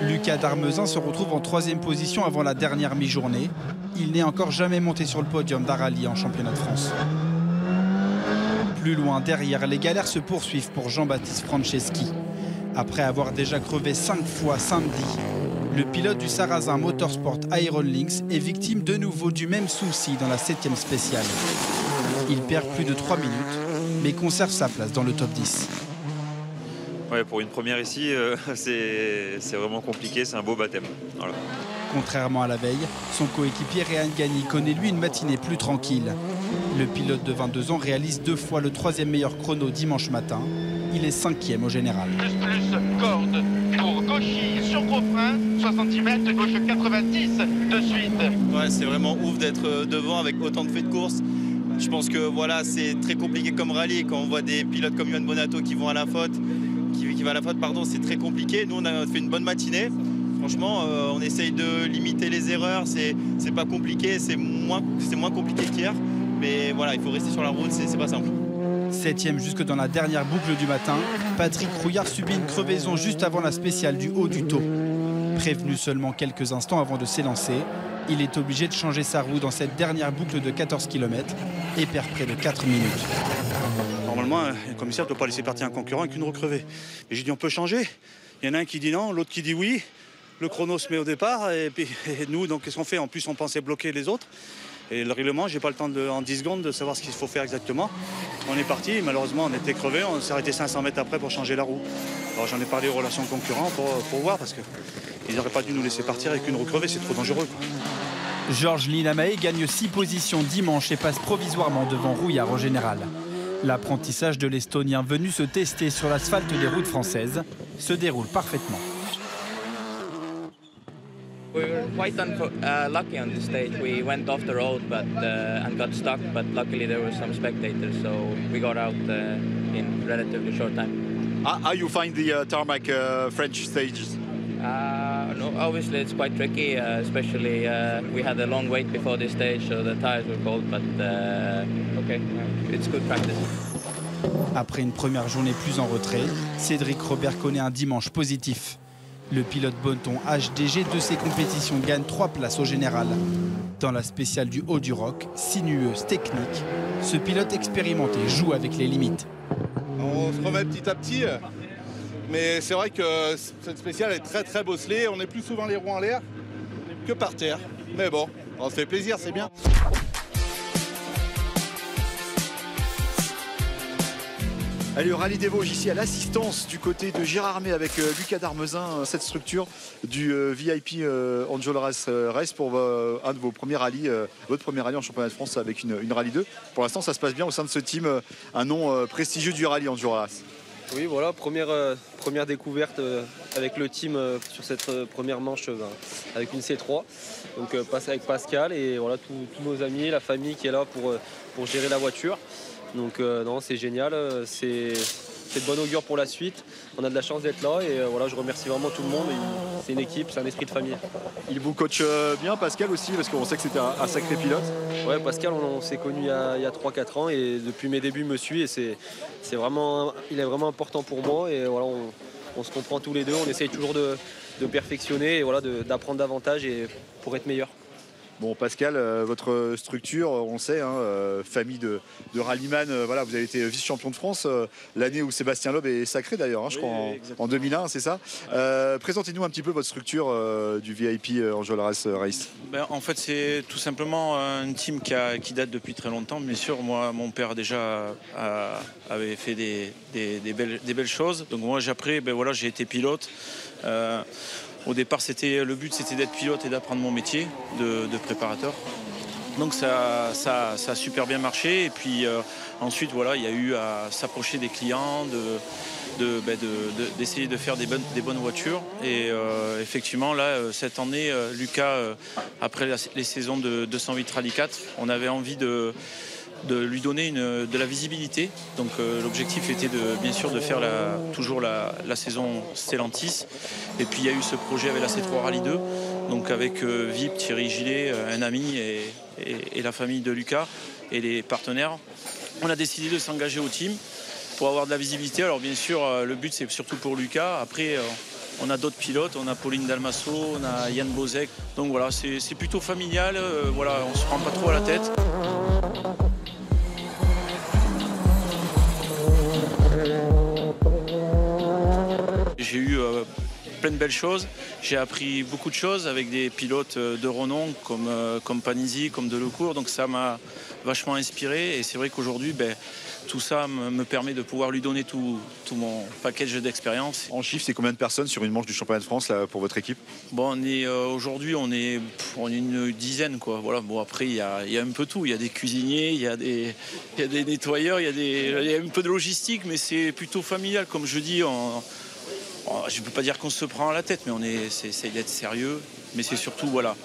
Lucas Darmezin se retrouve en 3e position avant la dernière mi-journée. Il n'est encore jamais monté sur le podium d'un rallye en championnat de France. Plus loin derrière, les galères se poursuivent pour Jean-Baptiste Franceschi. Après avoir déjà crevé 5 fois samedi, le pilote du Sarrazin Motorsport Iron Lynx est victime de nouveau du même souci dans la 7e spéciale. Il perd plus de 3 minutes, mais conserve sa place dans le top 10. Ouais, pour une première ici, c'est vraiment compliqué, c'est un beau baptême. Voilà. Contrairement à la veille, son coéquipier Réhan Gagny connaît lui une matinée plus tranquille. Le pilote de 22 ans réalise 2 fois le 3e meilleur chrono dimanche matin. Il est 5e au général. Plus, corde pour Gauchy sur gros frein, 70 mètres, gauche 90 de suite. Ouais, c'est vraiment ouf d'être devant avec autant de faits de course. Je pense que voilà, c'est très compliqué comme rallye. Quand on voit des pilotes comme Johan Bonato qui vont à la faute, c'est très compliqué. Nous, on a fait une bonne matinée. Franchement, on essaye de limiter les erreurs. C'est pas compliqué, c'est moins compliqué qu'hier. Mais voilà, il faut rester sur la route, c'est pas simple. 7e jusque dans la dernière boucle du matin, Patrick Rouillard subit une crevaison juste avant la spéciale du haut du taux. Prévenu seulement quelques instants avant de s'élancer, il est obligé de changer sa roue dans cette dernière boucle de 14 km et perd près de 4 minutes. Normalement, le commissaire ne peut pas laisser partir un concurrent avec une roue crevée. Et j'ai dit on peut changer. Il y en a un qui dit non, l'autre qui dit oui. Le chrono se met au départ et nous, donc qu'est-ce qu'on fait? En plus, on pensait bloquer les autres. Et le règlement, j'ai pas le temps en 10 secondes de savoir ce qu'il faut faire exactement. On est parti, malheureusement, on était crevés, on s'est arrêté 500 mètres après pour changer la roue. Alors j'en ai parlé aux relations concurrents pour voir, parce qu'ils n'auraient pas dû nous laisser partir avec une roue crevée, c'est trop dangereux, quoi. Georges Linamae gagne 6 positions dimanche et passe provisoirement devant Rouillard au général. L'apprentissage de l'Estonien venu se tester sur l'asphalte des routes françaises se déroule parfaitement. We were quite lucky on this stage. We went off the road and got stuck, but luckily there were some spectators, so we got out in relatively short time. How you find the tarmac French stages? No, obviously it's quite tricky, especially we had a long wait before this stage, so the tires were cold, but okay, it's good practice. Après une première journée plus en retrait, Cédric Robert connaît un dimanche positif. Le pilote Bonneton HDG de ses compétitions gagne 3 places au général. Dans la spéciale du haut du roc, sinueuse, technique, ce pilote expérimenté joue avec les limites. On se remet petit à petit, mais c'est vrai que cette spéciale est très très bosselée. On est plus souvent les roues en l'air que par terre. Mais bon, on se fait plaisir, c'est bien. Allez, le rallye des Vosges ici à l'assistance du côté de Gérardmer avec Lucas Darmezin, cette structure du VIP Angel Race pour un de vos premiers rallyes, votre premier rallye en championnat de France avec une rallye 2. Pour l'instant, ça se passe bien au sein de ce team, un nom prestigieux du rallye Angel Race. Oui, voilà, première découverte avec le team sur cette première manche avec une C3. Donc avec Pascal et voilà tous nos amis, la famille qui est là pour gérer la voiture. Donc non, c'est génial, c'est de bon augure pour la suite. On a de la chance d'être là et voilà, je remercie vraiment tout le monde. C'est une équipe, c'est un esprit de famille. Il vous coach bien, Pascal aussi, parce qu'on sait que c'était un sacré pilote. Ouais, Pascal, on s'est connus il y a 3-4 ans et depuis mes débuts, il me suit et il est vraiment important pour moi et voilà, on se comprend tous les deux. On essaye toujours de perfectionner et voilà, d'apprendre davantage et pour être meilleur. Bon, Pascal, votre structure, on sait, famille de rallyman, voilà, vous avez été vice-champion de France l'année où Sébastien Loeb est sacré d'ailleurs, je crois, en 2001, c'est ça. Présentez-nous un petit peu votre structure du VIP Angel Race. En fait, c'est tout simplement un team qui date depuis très longtemps. Bien sûr, moi, mon père déjà avait fait des belles choses. Donc moi, après, voilà, j'ai été pilote. Au départ, le but c'était d'être pilote et d'apprendre mon métier de préparateur. Donc ça a super bien marché. Et puis ensuite, voilà, il y a eu à s'approcher des clients, d'essayer de faire des bonnes voitures. Et effectivement, là, cette année, Lucas, après les saisons de 208 Rally 4, on avait envie de de lui donner de la visibilité. Donc l'objectif était bien sûr de faire toujours la saison Stellantis. Et puis il y a eu ce projet avec la C3 Rallye 2, donc avec VIP, Thierry Gillet, un ami et la famille de Lucas et les partenaires. On a décidé de s'engager au team pour avoir de la visibilité. Alors bien sûr, le but c'est surtout pour Lucas. Après, on a d'autres pilotes, on a Pauline Dalmasso, on a Yann Bozek. Donc voilà, c'est plutôt familial. Voilà, on se prend pas trop à la tête. J'ai eu plein de belles choses. J'ai appris beaucoup de choses avec des pilotes de renom comme Panizzi, comme Delecourt. Donc ça m'a vachement inspiré. Et c'est vrai qu'aujourd'hui, tout ça me permet de pouvoir lui donner tout mon package d'expérience. En chiffres, c'est combien de personnes sur une manche du championnat de France là, pour votre équipe? Bon, aujourd'hui, on est une dizaine, quoi. Voilà. Bon, après, il y a un peu tout. Il y a des cuisiniers, il y a des nettoyeurs, il y a un peu de logistique, mais c'est plutôt familial. Comme je dis, je ne peux pas dire qu'on se prend à la tête, mais on essaie d'être sérieux. Mais c'est surtout, voilà,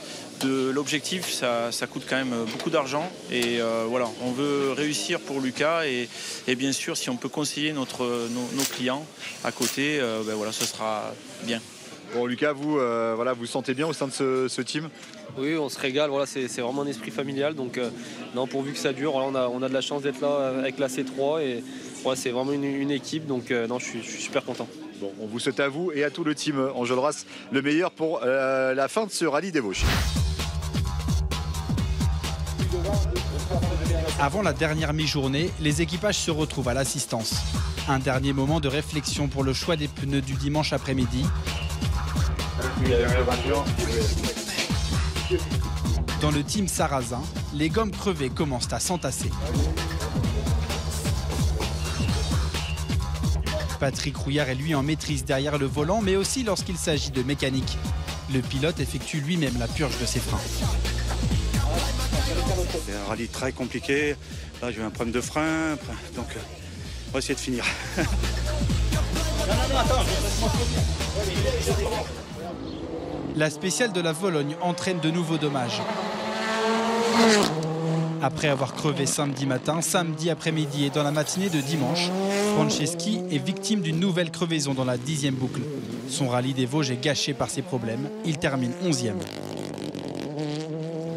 l'objectif, ça coûte quand même beaucoup d'argent. Et voilà, on veut réussir pour Lucas. Et bien sûr, si on peut conseiller nos clients à côté, voilà, ce sera bien. Bon, Lucas, vous vous sentez bien au sein de ce team? Oui, on se régale, voilà, c'est vraiment un esprit familial. Donc, non, pourvu que ça dure, voilà, on a de la chance d'être là avec la C3. Et ouais, c'est vraiment une équipe, donc non, je suis super content. Bon, on vous souhaite à vous et à tout le team Enjolras le meilleur pour la fin de ce rallye des Vosges. Avant la dernière mi-journée, les équipages se retrouvent à l'assistance. Un dernier moment de réflexion pour le choix des pneus du dimanche après-midi. Dans le team Sarrazin, les gommes crevées commencent à s'entasser. Patrick Rouillard est lui en maîtrise derrière le volant, mais aussi lorsqu'il s'agit de mécanique. Le pilote effectue lui-même la purge de ses freins. C'est un rallye très compliqué. Là, j'ai eu un problème de frein, donc on va essayer de finir. La spéciale de la Vologne entraîne de nouveaux dommages. Après avoir crevé samedi matin, samedi après-midi et dans la matinée de dimanche, Franceschi est victime d'une nouvelle crevaison dans la 10e boucle. Son rallye des Vosges est gâché par ses problèmes. Il termine 11e.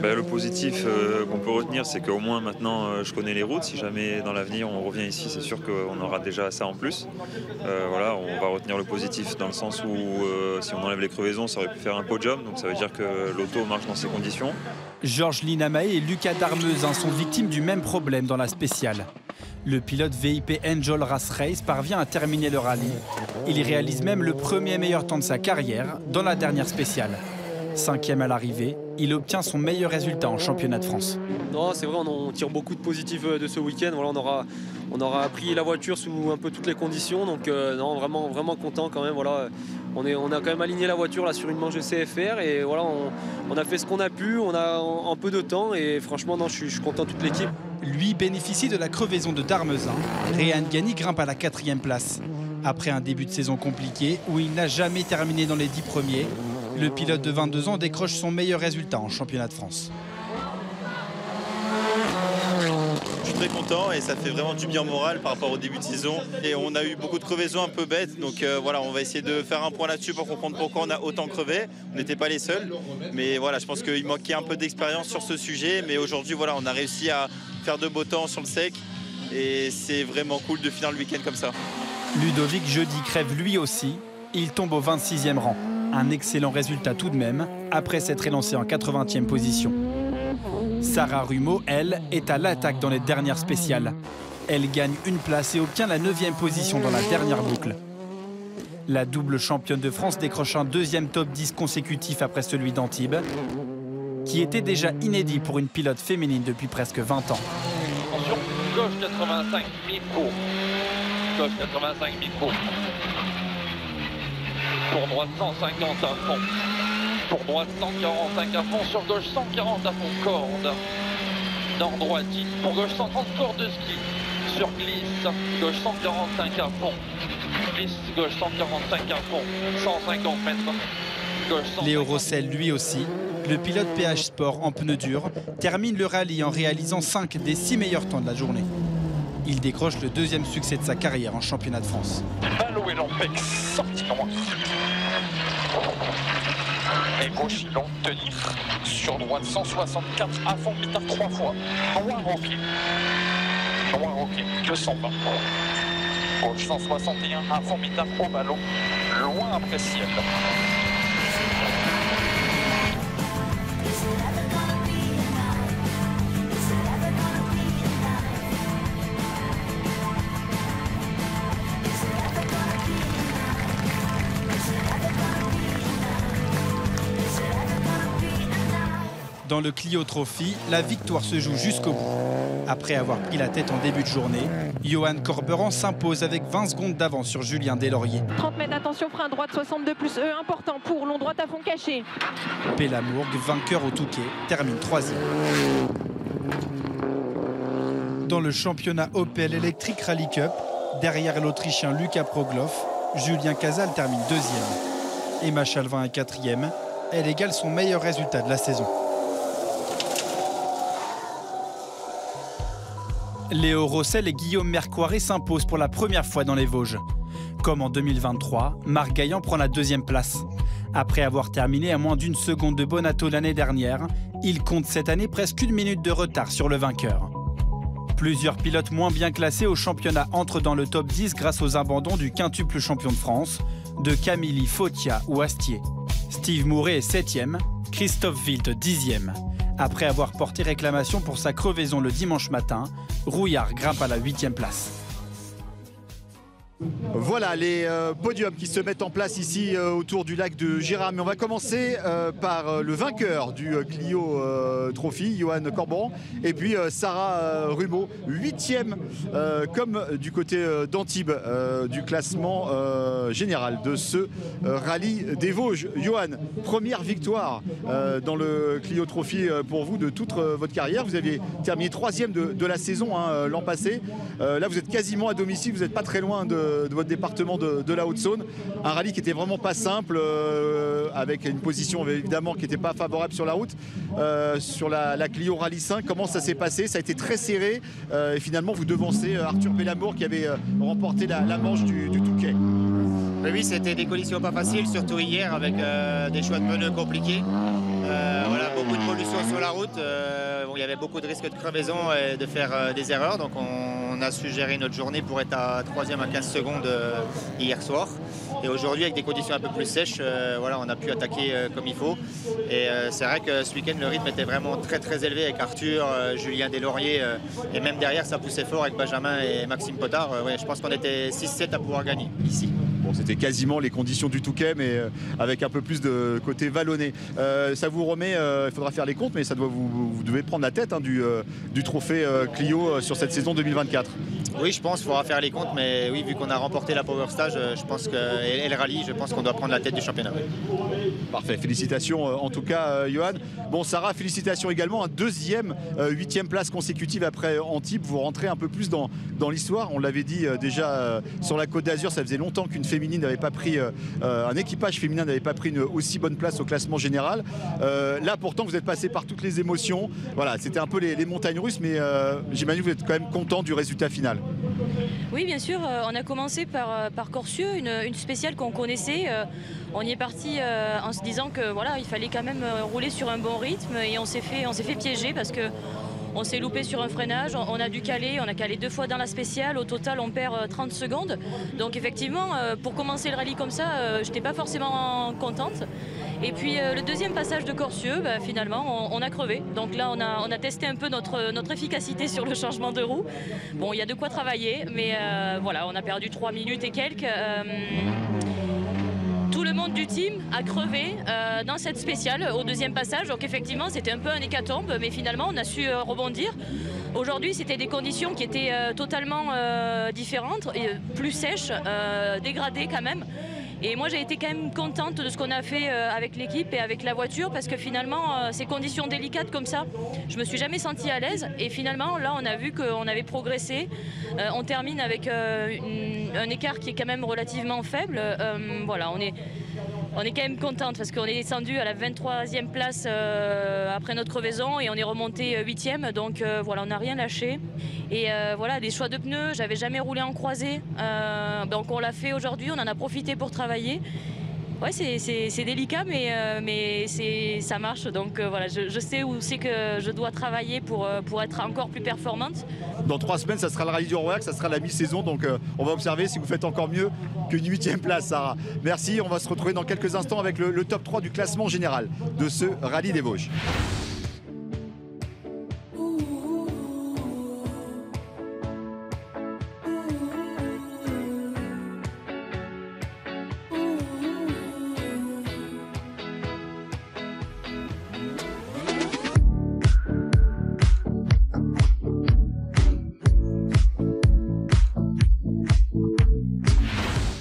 Le positif qu'on peut retenir, c'est qu'au moins maintenant je connais les routes. Si jamais dans l'avenir on revient ici, c'est sûr qu'on aura déjà ça en plus. Voilà, on va retenir le positif dans le sens où si on enlève les crevaisons, ça aurait pu faire un podium. Donc ça veut dire que l'auto marche dans ces conditions. Georges Linamae et Lucas Darmezin sont victimes du même problème dans la spéciale. Le pilote VIP Enjolras Race parvient à terminer le rallye. Il réalise même le premier meilleur temps de sa carrière dans la dernière spéciale. 5e à l'arrivée, il obtient son meilleur résultat en championnat de France. Non, c'est vrai, on tire beaucoup de positifs de ce week-end. Voilà, on aura appris la voiture sous un peu toutes les conditions. Donc non, vraiment content quand même. Voilà, on a quand même aligné la voiture là, sur une manche de CFR. Et voilà, on a fait ce qu'on a pu, on a en peu de temps. Et franchement, non, je suis content de toute l'équipe. Lui bénéficie de la crevaison de Darmezin. Réan Gani grimpe à la 4e place. Après un début de saison compliqué où il n'a jamais terminé dans les 10 premiers, le pilote de 22 ans décroche son meilleur résultat en championnat de France. Je suis très content et ça fait vraiment du bien au moral par rapport au début de saison. Et on a eu beaucoup de crevaisons un peu bêtes, donc voilà, on va essayer de faire un point là-dessus pour comprendre pourquoi on a autant crevé. On n'était pas les seuls, mais voilà, je pense qu'il manquait un peu d'expérience sur ce sujet. Mais aujourd'hui, voilà, on a réussi à faire de beau temps sur le sec et c'est vraiment cool de finir le week-end comme ça. Ludovic Jeudi crève lui aussi. Il tombe au 26e rang. Un excellent résultat tout de même, après s'être élancé en 80e position. Sarah Rumeau, elle, est à l'attaque dans les dernières spéciales. Elle gagne une place et obtient la 9e position dans la dernière boucle. La double championne de France décroche un 2e top 10 consécutif après celui d'Antibes, qui était déjà inédit pour une pilote féminine depuis presque 20 ans. Attention, gauche 85, mi-court. Gauche 85, mi-court. Pour droite 150 à fond. Pour droite 145 à fond. Sur gauche 140 à fond. Corde. Nord droite. Pour gauche 130 corde de ski. Sur glisse. Gauche 145 à fond. Glisse. Gauche 145 à fond. 150 mètres. Gauche 150. Léo Rossel lui aussi le pilote PH Sport en pneus durs termine le rallye en réalisant 5 des 6 meilleurs temps de la journée. Il décroche le 2e succès de sa carrière en championnat de France. Ballot et Lampec, sorti loin. Et gauche, long, tenir. Sur droite, 164 à fond, mitard 3 fois. Loin roquet. Loin roquet, 220. Gauche, 161 à fond, mitard au ballot. Loin après ciel. Dans le Clio Trophy, la victoire se joue jusqu'au bout. Après avoir pris la tête en début de journée, Johan Corberan s'impose avec 20 secondes d'avance sur Julien Deslauriers. 30 mètres, attention, frein droite, 62 plus E, important pour long droite à fond caché. Pelamourg, vainqueur au Touquet, termine 3e. Dans le championnat Opel Electric Rally Cup, derrière l'Autrichien Luca Progloff, Julien Casal termine 2e. Emma Chalvin est 4e. Elle égale son meilleur résultat de la saison. Léo Rossel et Guillaume Mercoiré s'imposent pour la première fois dans les Vosges. Comme en 2023, Marc Gaillan prend la 2e place. Après avoir terminé à moins d'1 seconde de Bonato l'année dernière, il compte cette année presque 1 minute de retard sur le vainqueur. Plusieurs pilotes moins bien classés au championnat entrent dans le top 10 grâce aux abandons du quintuple champion de France, de Camilly, Fautia ou Astier. Steve Mouret est 7e, Christophe Wild 10e. Après avoir porté réclamation pour sa crevaison le dimanche matin, Rouillard grimpe à la 8e place. Voilà les podiums qui se mettent en place ici autour du lac de Gérard. Mais on va commencer par le vainqueur du Clio Trophy, Johan Corberan, et puis Sarah Rumeau, 8e, comme du côté d'Antibes, du classement général de ce rallye des Vosges. Johan, première victoire dans le Clio Trophy pour vous de toute votre carrière. Vous aviez terminé 3e de la saison l'an passé. Là, vous êtes quasiment à domicile, vous n'êtes pas très loin de votre département de la Haute-Saône. Un rallye qui était vraiment pas simple, avec une position évidemment qui n'était pas favorable sur la route. Sur la Clio Rallye 5, comment ça s'est passé? Ça a été très serré et finalement vous devancez Arthur Pelamourg qui avait remporté la manche du Touquet. Oui, c'était des conditions pas faciles, surtout hier avec des choix de pneus compliqués. Voilà, beaucoup de pollution sur la route. Il y avait beaucoup de risques de crevaison et de faire des erreurs. Donc on a su gérer notre journée pour être à 3e à 15 secondes hier soir. Et aujourd'hui, avec des conditions un peu plus sèches, voilà, on a pu attaquer comme il faut. Et c'est vrai que ce week-end, le rythme était vraiment très très élevé avec Arthur, Julien Deslauriers. Et même derrière, ça poussait fort avec Benjamin et Maxime Potard. Ouais, je pense qu'on était 6-7 à pouvoir gagner ici. Bon, c'était quasiment les conditions du Touquet, mais avec un peu plus de côté vallonné. Ça vous remet, il faudra faire les comptes, mais ça doit vous devez prendre la tête du trophée Clio sur cette saison 2024. Oui, je pense qu'il faudra faire les comptes, mais oui, vu qu'on a remporté la Power Stage, je pense et le rallye, je pense qu'on doit prendre la tête du championnat. Parfait, félicitations en tout cas, Johan. Bon, Sarah, félicitations également, un 2e, 8e place consécutive après Antibes. Vous rentrez un peu plus dans l'histoire. On l'avait dit déjà sur la Côte d'Azur, ça faisait longtemps qu'une féminine n'avait pas pris, un équipage féminin n'avait pas pris une aussi bonne place au classement général. Là, pourtant, vous êtes passé par toutes les émotions. Voilà, c'était un peu les montagnes russes, mais j'imagine que vous êtes quand même content du résultat final. Oui, bien sûr. On a commencé par Corcieux, une spéciale qu'on connaissait. On y est parti en se disant que voilà, il fallait quand même rouler sur un bon rythme et on s'est fait piéger parce que on s'est loupé sur un freinage, on a dû caler, on a calé 2 fois dans la spéciale, au total on perd 30 secondes. Donc effectivement, pour commencer le rallye comme ça, je n'étais pas forcément contente. Et puis le 2e passage de Corcieux, finalement on a crevé. Donc là on a testé un peu notre efficacité sur le changement de roue. Bon, il y a de quoi travailler, mais voilà, on a perdu 3 minutes et quelques. Tout le monde du team a crevé dans cette spéciale au 2e passage. Donc effectivement, c'était un peu un hécatombe, mais finalement, on a su rebondir. Aujourd'hui, c'était des conditions qui étaient totalement différentes, et plus sèches, dégradées quand même. Et moi, j'ai été quand même contente de ce qu'on a fait avec l'équipe et avec la voiture parce que finalement, ces conditions délicates comme ça, je me suis jamais sentie à l'aise. Et finalement, là, on a vu qu'on avait progressé. On termine avec un écart qui est quand même relativement faible. Voilà, on est quand même contente parce qu'on est descendu à la 23e place après notre crevaison et on est remonté 8e. Donc voilà, on n'a rien lâché. Et voilà, des choix de pneus, j'avais jamais roulé en croisée. Donc on l'a fait aujourd'hui, on en a profité pour travailler. Ouais, c'est délicat, mais ça marche. Donc voilà, je sais où c'est que je dois travailler pour être encore plus performante. Dans 3 semaines, ça sera le rallye du Rouergue, ça sera la mi-saison. Donc on va observer si vous faites encore mieux qu'une 8e place, Sarah. Merci, on va se retrouver dans quelques instants avec le top 3 du classement général de ce rallye des Vosges.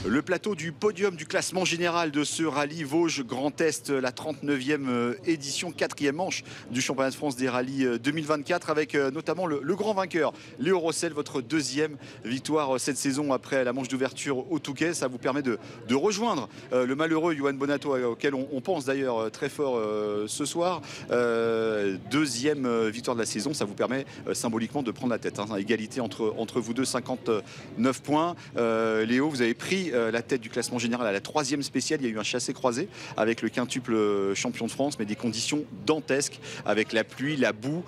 Le plateau du podium du classement général de ce rallye Vosges Grand Est, la 39e édition, 4e manche du championnat de France des rallyes 2024 avec notamment le grand vainqueur Léo Rossel, votre 2e victoire cette saison après la manche d'ouverture au Touquet. Ça vous permet de rejoindre le malheureux Johan Bonato auquel on pense d'ailleurs très fort ce soir. 2e victoire de la saison, ça vous permet symboliquement de prendre la tête. Égalité entre vous deux, 59 points. Léo, vous avez pris la tête du classement général à la 3e spéciale. Il y a eu un chassé-croisé avec le quintuple champion de France, mais des conditions dantesques avec la pluie, la boue.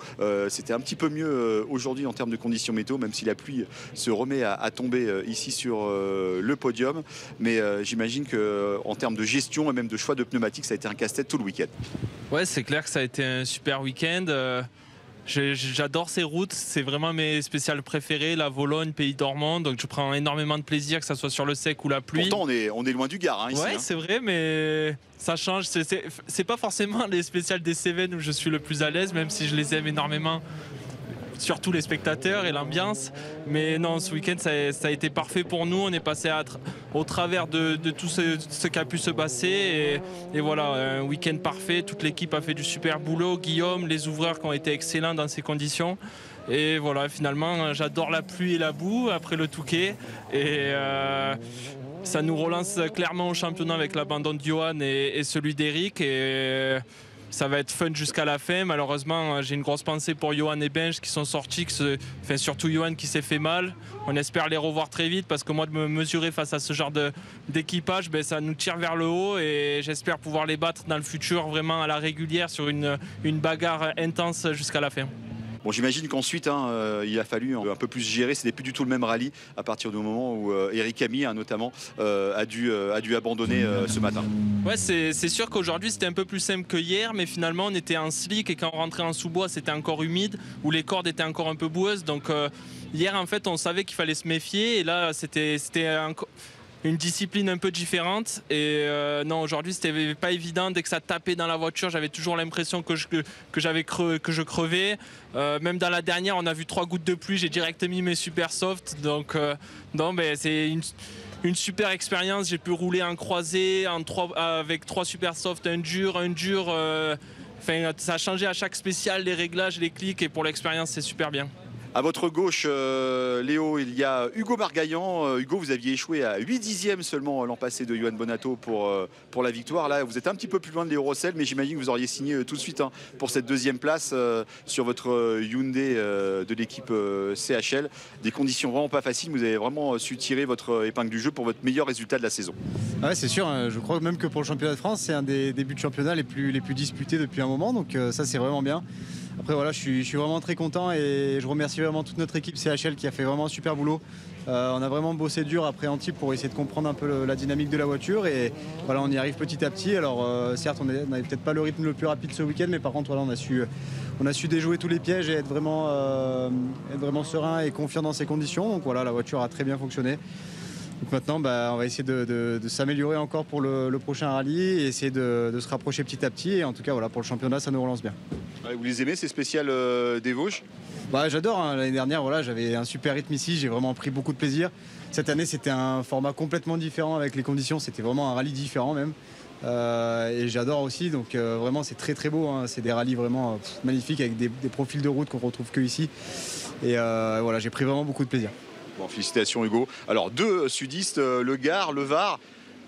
C'était un petit peu mieux aujourd'hui en termes de conditions météo, même si la pluie se remet à tomber ici sur le podium. Mais j'imagine qu'en termes de gestion et même de choix de pneumatiques, ça a été un casse-tête tout le week-end. Ouais, c'est clair que ça a été un super week-end. J'adore ces routes, c'est vraiment mes spéciales préférées, la Vologne, Pays Dormant, donc je prends énormément de plaisir que ça soit sur le sec ou la pluie. Pourtant on est loin du Gard ici. Ouais, c'est vrai, mais ça change. C'est pas forcément les spéciales des Cévennes où je suis le plus à l'aise, même si je les aime énormément. Surtout les spectateurs et l'ambiance. Mais non, ce week-end, ça a été parfait pour nous. On est passé au travers de tout ce qui a pu se passer. Et voilà, un week-end parfait. Toute l'équipe a fait du super boulot. Guillaume, les ouvreurs qui ont été excellents dans ces conditions. Et voilà, finalement, j'adore la pluie et la boue après le Touquet. Et ça nous relance clairement au championnat avec l'abandon de Johan et celui d'Eric. Et ça va être fun jusqu'à la fin. Malheureusement, j'ai une grosse pensée pour Johan et Benj qui sont sortis, surtout Johan qui s'est fait mal. On espère les revoir très vite parce que moi, de me mesurer face à ce genre d'équipage, ça nous tire vers le haut et j'espère pouvoir les battre dans le futur vraiment à la régulière sur une bagarre intense jusqu'à la fin. Bon, j'imagine qu'ensuite, il a fallu un peu plus gérer. C'était plus du tout le même rallye à partir du moment où Eric Camille, notamment, a dû abandonner ce matin. Ouais, c'est sûr qu'aujourd'hui, c'était un peu plus simple que hier, mais finalement, on était en slick et quand on rentrait en sous-bois, c'était encore humide, où les cordes étaient encore un peu boueuses. Donc hier, en fait, on savait qu'il fallait se méfier. Et là, c'était une discipline un peu différente et non, aujourd'hui c'était pas évident. Dès que ça tapait dans la voiture, j'avais toujours l'impression que je crevais. Même dans la dernière, on a vu 3 gouttes de pluie, j'ai direct mis mes super soft. Donc c'est une super expérience. J'ai pu rouler en croisée avec 3 super soft, un dur. Ça a changé à chaque spécial, les réglages, les clics, et pour l'expérience c'est super bien. À votre gauche, Léo, il y a Hugo Margaillan. Hugo, vous aviez échoué à 8 dixièmes seulement l'an passé de Johan Bonato pour la victoire. Là, vous êtes un petit peu plus loin de Léo Rossel, mais j'imagine que vous auriez signé tout de suite pour cette 2e place sur votre Hyundai de l'équipe CHL. Des conditions vraiment pas faciles. Vous avez vraiment su tirer votre épingle du jeu pour votre meilleur résultat de la saison. Ouais, c'est sûr. Je crois même que pour le championnat de France, c'est un des débuts de championnat les plus disputés depuis un moment. Donc ça, c'est vraiment bien. Après voilà, je suis vraiment très content et je remercie vraiment toute notre équipe CHL qui a fait vraiment un super boulot. On a vraiment bossé dur après Antibes pour essayer de comprendre un peu la dynamique de la voiture et voilà, on y arrive petit à petit. Alors certes, on n'avait peut-être pas le rythme le plus rapide ce week-end, mais par contre voilà, on a su déjouer tous les pièges et être vraiment serein et confiant dans ces conditions. Donc voilà, la voiture a très bien fonctionné. Donc maintenant, on va essayer de s'améliorer encore pour le prochain rallye et essayer de se rapprocher petit à petit. Et en tout cas, voilà, pour le championnat, ça nous relance bien. Vous les aimez, ces spéciales des Vosges? J'adore. L'année dernière, voilà, j'avais un super rythme ici. J'ai vraiment pris beaucoup de plaisir. Cette année, c'était un format complètement différent avec les conditions. C'était vraiment un rallye différent même. Et j'adore aussi. Donc vraiment, c'est très très beau. C'est des rallyes vraiment magnifiques avec des profils de route qu'on retrouve que ici. Et voilà, j'ai pris vraiment beaucoup de plaisir. Bon, félicitations Hugo. Alors 2 sudistes, le Gard, le Var,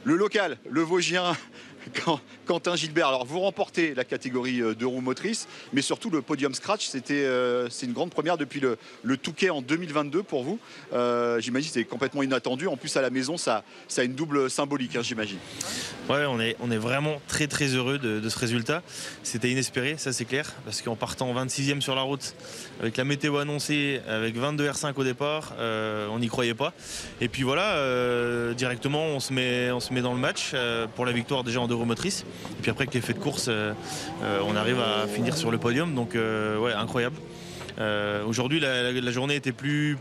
le local, le Vosgien Quentin Gilbert, alors vous remportez la catégorie 2 roues motrices, mais surtout le podium scratch, c'est une grande première depuis le Touquet en 2022 pour vous. J'imagine que c'est complètement inattendu. En plus à la maison, ça a une double symbolique, hein, j'imagine. Ouais, on est vraiment très très heureux de ce résultat. C'était inespéré, ça c'est clair, parce qu'en partant 26e sur la route, avec la météo annoncée, avec 22 R5 au départ, on n'y croyait pas. Et puis voilà, directement on se met dans le match pour la victoire déjà en 2 roues motrices. Et puis après avec l'effet de course, on arrive à finir sur le podium, donc ouais, incroyable. Aujourd'hui la journée était plus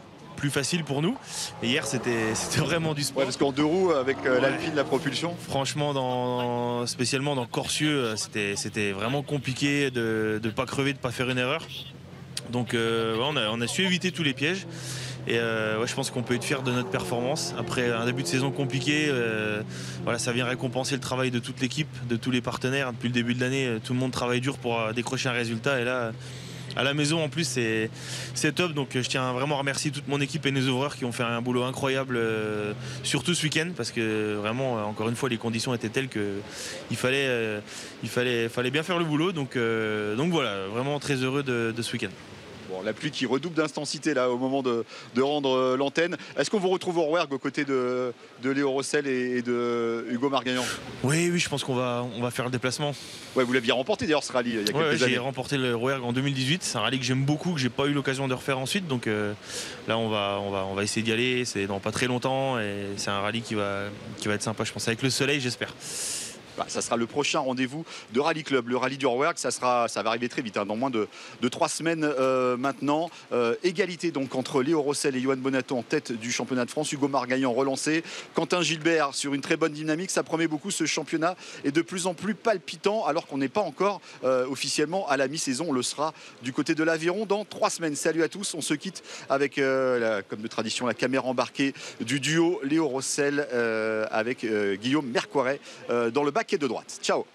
facile pour nous. Et hier, c'était vraiment du sport. Ouais, parce qu'en 2 roues, avec l'Alpine, la propulsion. Franchement, spécialement dans Corsieux, c'était vraiment compliqué de ne pas crever, de ne pas faire une erreur. Donc, ouais, on a su éviter tous les pièges. Et ouais, je pense qu'on peut être fier de notre performance. Après un début de saison compliqué, voilà, ça vient récompenser le travail de toute l'équipe, de tous les partenaires. Depuis le début de l'année, tout le monde travaille dur pour décrocher un résultat. Et là, à la maison en plus c'est top, donc je tiens vraiment à remercier toute mon équipe et nos ouvreurs qui ont fait un boulot incroyable, surtout ce week-end, parce que vraiment encore une fois les conditions étaient telles qu'il fallait bien faire le boulot, donc voilà, vraiment très heureux de ce week-end. Bon, la pluie qui redouble d'intensité là au moment de rendre l'antenne. Est-ce qu'on vous retrouve au Rouergue aux côtés de Léo Rossel et de Hugo Margagnan? Oui, je pense qu'on va faire le déplacement. Ouais, vous l'aviez remporté d'ailleurs ce rallye il y a quelques années. J'ai remporté le Rouergue en 2018. C'est un rallye que j'aime beaucoup, que j'ai pas eu l'occasion de refaire ensuite. Donc là, on va essayer d'y aller. C'est dans pas très longtemps et c'est un rallye qui va être sympa, je pense, avec le soleil, j'espère. Ça sera le prochain rendez-vous de Rallye Club, le rallye du Rouergue. Ça va arriver très vite, hein, dans moins de 3 semaines maintenant. Égalité donc entre Léo Rossel et Johan Bonato en tête du championnat de France. Hugo Margagnan relancé. Quentin Gilbert sur une très bonne dynamique. Ça promet beaucoup. Ce championnat est de plus en plus palpitant alors qu'on n'est pas encore officiellement à la mi-saison. On le sera du côté de l'Aveyron dans 3 semaines. Salut à tous. On se quitte avec, comme de tradition, la caméra embarquée du duo Léo Rossel avec Guillaume Mercoiret dans le bac de droite. Ciao.